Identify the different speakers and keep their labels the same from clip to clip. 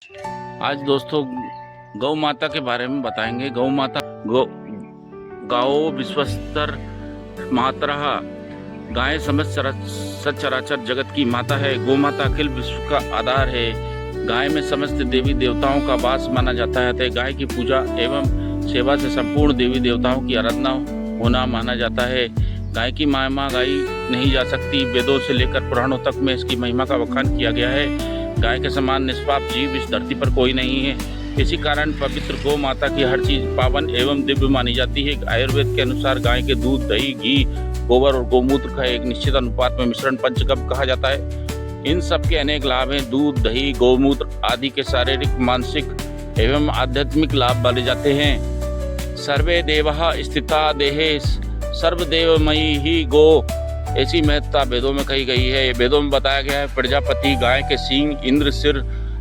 Speaker 1: आज दोस्तों गौ माता के बारे में बताएंगे। गौ माता गाओ विश्वस्तर मातरः, गाय समस्त सचराचर जगत की माता है। गौ माता अखिल विश्व का आधार है। गाय में समस्त देवी देवताओं का वास माना जाता है। तो गाय की पूजा एवं सेवा से संपूर्ण देवी देवताओं की आराधना होना माना जाता है। गाय की महिमा गाई नहीं जा सकती। वेदों से लेकर पुराणों तक में इसकी महिमा का बखान किया गया है। गाय के समान निष्पाप जीव इस धरती पर कोई नहीं है। इसी कारण पवित्र गौ माता की हर चीज पावन एवं दिव्य मानी जाती है। आयुर्वेद के अनुसार गाय के दूध, दही, घी, गोबर और गोमूत्र का एक निश्चित अनुपात में मिश्रण पंचगव्य कहा जाता है। इन सब के अनेक लाभ हैं। दूध, दही, गोमूत्र आदि के शारीरिक, मानसिक एवं आध्यात्मिक लाभ माने जाते हैं। सर्वे देवः स्थिता देहे सर्वदेवमयी ही गो, ऐसी महत्ता वेदों में कही गई है। वेदों में बताया गया है प्रजापति गाय के सींग, इंद्र सिर,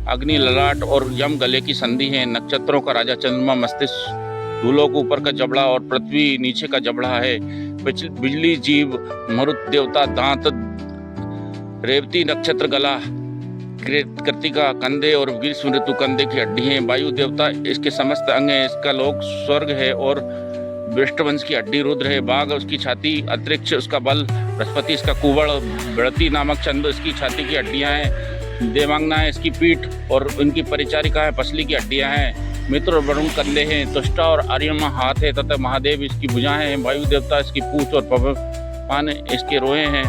Speaker 1: अग्नि ललाट और यम गले की संधि है। नक्षत्रों का राजा चंद्रमा मस्तिष्क, धूलों को ऊपर का जबड़ा और पृथ्वी नीचे का जबड़ा है। बिजली जीव मरुत देवता दांत, रेवती नक्षत्र गला, कृतिका कंधे और ग्रीष्म ऋतु कंधे की हड्डी है। वायु देवता इसके समस्त अंग है। इसका लोक स्वर्ग है और वृष्टवंश की हड्डी रुद्र है। बाघ उसकी छाती, अंतरिक्ष उसका बल, बृहस्पति इसका कुवड़, बृहति नामक चंद्र इसकी छाती की हड्डियां हैं। देवांगना इसकी पीठ और उनकी परिचारिका है पसली की हड्डियां हैं। मित्र और वरुण कंधे हैं। तुष्टा और आर्यमा हाथ है तथा महादेव इसकी भुजाएं हैं। वायु देवता इसकी पूछ और पवन इसके रोए हैं।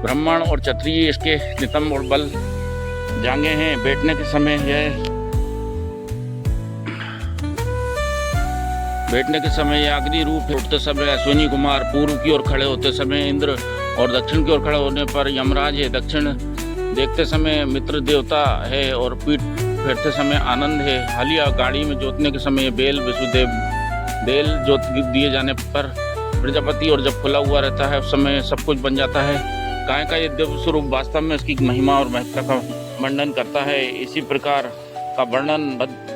Speaker 1: ब्राह्मण और क्षत्रिय इसके नितंब और बल जांगे हैं। बैठने के समय यह अग्नि रूप, उठते समय अश्विनी कुमार, पूर्व की ओर खड़े होते समय इंद्र और दक्षिण की ओर खड़े होने पर यमराज है। दक्षिण देखते समय मित्र देवता है और पीठ फेरते समय आनंद है। हलिया गाड़ी में जोतने के समय बेल विष्णुदेव, बेल जोत दिए जाने पर प्रजापति और जब खुला हुआ रहता है उस समय सब कुछ बन जाता है। गाय का ये दिव्य स्वरूप वास्तव में उसकी महिमा और महत्ता का वर्णन करता है। इसी प्रकार का वर्णन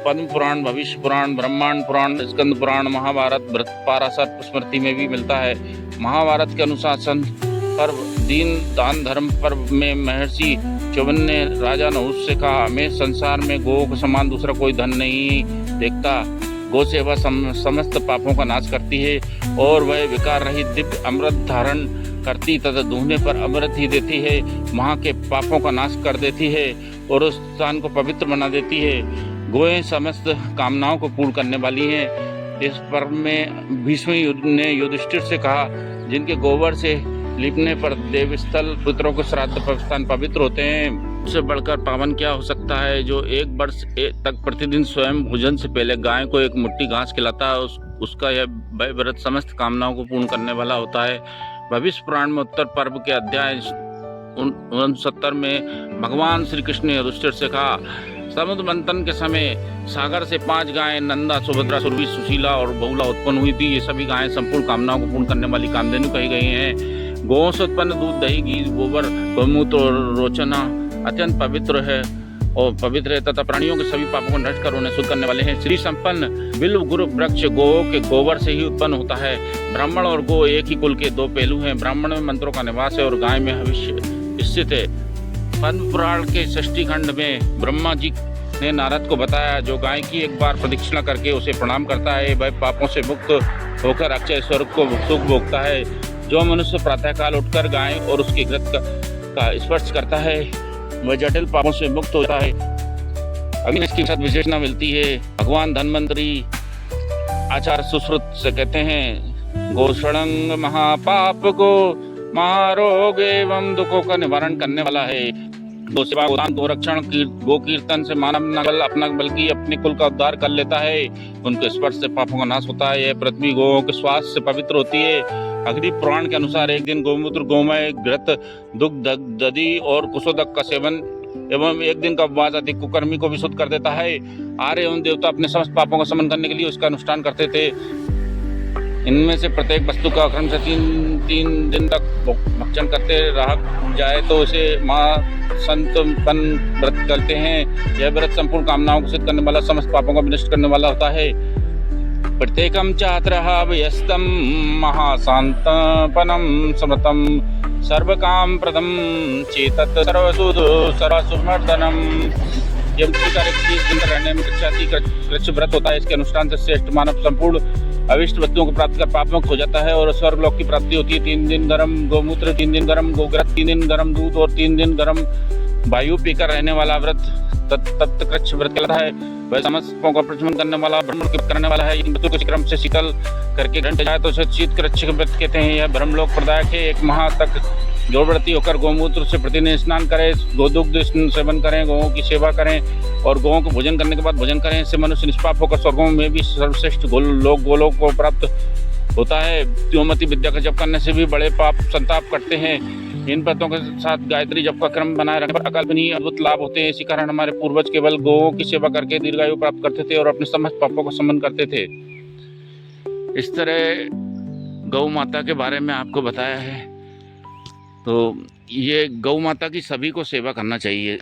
Speaker 1: पद्म पुराण, भविष्य पुराण, ब्रह्मांड पुराण, स्कंद पुराण, महाभारत, पाराशर स्मृति में भी मिलता है। महाभारत के अनुशासन पर्व, दीन दान धर्म पर्व में महर्षि च्यवन ने राजा नहुष से कहा, मैं संसार में गौ के समान दूसरा कोई धन नहीं देखता। गौ सेवा समस्त पापों का नाश करती है और वह विकार रहित दिव्य अमृत धारण करती तथा दूहने पर अमृत ही देती है। वहाँ के पापों का नाश कर देती है और उस स्थान को पवित्र बना देती है। गोएं समस्त कामनाओं को पूर्ण करने वाली हैं। इस पर्व में भीष्म ने युधिष्ठिर से कहा, जिनके गोबर से लिपने पर देवस्थल पुत्रों के श्राद्ध स्थान पवित्र होते हैं। उससे बढ़कर पावन क्या हो सकता है। जो एक वर्ष तक प्रतिदिन स्वयं भोजन से पहले गाय को एक मुट्ठी घास खिलाता है, उसका यह व्रत समस्त कामनाओं को पूर्ण करने वाला होता है। भविष्य पुराण में उत्तर पर्व के अध्याय 69 में भगवान श्री कृष्ण ने युधिष्ठिर से कहा, समुद्र मंथन के समय सागर से 5 गायें नंदा, सुभद्रा, सुरभि, सुशीला और बहुला उत्पन्न हुई थी। ये सभी गायें संपूर्ण कामनाओं को पूर्ण करने वाली कामधेनु कही गई हैं। गौओं से उत्पन्न दूध, दही, घी, गोबर, गोमूत्र और रोचना अत्यंत पवित्र है तथा प्राणियों के सभी पापों को नष्ट कर उन्हें शुद्ध करने वाले हैं। श्री संपन्न बिल्व गुरु वृक्ष गौ के गोबर से ही उत्पन्न होता है। ब्राह्मण और गौ एक ही कुल के दो पहलू हैं। ब्राह्मण में मंत्रों का निवास है और गाय में भविष्य स्थित है। पद्म पुराण के 6ठी खंड में ब्रह्मा जी ने नारद को बताया, जो गाय की एक बार प्रदक्षिणा करके उसे प्रणाम करता है वह पापों से मुक्त होकर अक्षय स्वर्ग को सुख भोगता है। जो मनुष्य प्रातःकाल उठकर गाय और उसके घृत का स्पर्श करता है वह जटिल पापों से मुक्त होता है। अग्नि इसकी साथ विशेषणा मिलती है। भगवान धन्वंतरी आचार्य सुश्रुत से कहते हैं, गोषणंग महापाप को महारोग एवं दुखों का निवारण करने वाला है। गो सेवा, गोदान, गोरक्षण, गो कीर्तन से मानव न केवल अपना बल्कि अपने कुल का उद्धार कर लेता है। उनके स्पर्श से पापों का नाश होता है। यह पृथ्वी गौओं के स्वास्थ्य से पवित्र होती है। अग्नि पुराण के अनुसार एक दिन गोमूत्र, गोमय, घृत, दुग्ध, दधि और कुशोदक का सेवन एवं एक दिन का उपवास अधिक कुकर्मी को भी शुद्ध कर देता है। आर्य एवं देवता अपने समस्त पापों का शमन करने के लिए उसका अनुष्ठान करते थे। इनमें से प्रत्येक वस्तु का क्रम से 3 दिन तक भक्षण करते रहा जाए तो उसे महासंतपन व्रत करते हैं। यह व्रत संपूर्ण कामनाओं को सिद्ध करने वाला, समस्त पापों का विनष्ट करने वाला होता है। प्रत्येकं चात्रः व्यस्तं महाशान्तपनं समृतं सर्वकामप्रदं चेतत् सर्वसुमर्दनम्। ये कार्य के अंदर रहने में कृच्छाती कृच्छ व्रत होता है। इसके अनुष्ठान से श्रेष्ठ मानव संपूर्ण अविष्ट वस्तुओं को प्राप्त कर पापमुक्त हो जाता है और स्वर्ग लोक की प्राप्ति होती है। 3 दिन गर्म गोमूत्र, 3 दिन गर्म गोग्रत, 3 दिन गर्म दूध और 3 दिन गर्म वायु पीकर रहने वाला व्रत तत्त कृच्छ व्रत कहलाता है। वह समस्त पापों का प्रशमन करने वाला, ब्रह्म करने वाला है। इन व्रतों को क्रम से शीतल करके घंटे जाए तो उसे शीत कृच्छ व्रत कहते हैं। यह ब्रह्मलोक प्रदायक है। 1 माह तक जोड़व्रती होकर गौमूत्र से प्रतिदिन स्नान करें, गोदुग्ध सेवन करें, गौओं की सेवा करें और गौओं को भोजन करने के बाद भोजन करें। इससे मनुष्य निष्पाप होकर स्वर्गों में भी सर्वश्रेष्ठ गोलोक को प्राप्त होता है। त्योमति विद्या का जप करने से भी बड़े पाप संताप करते हैं। इन व्रतों के साथ गायत्री जप का क्रम बनाए रखने पर अकल्पनीय अद्भुत लाभ होते हैं। इसी कारण हमारे पूर्वज केवल गौओं की सेवा करके दीर्घायु प्राप्त करते थे और अपने समस्त पापों का शमन करते थे। इस तरह गौ माता के बारे में आपको बताया है। तो ये गौ माता की सभी को सेवा करना चाहिए।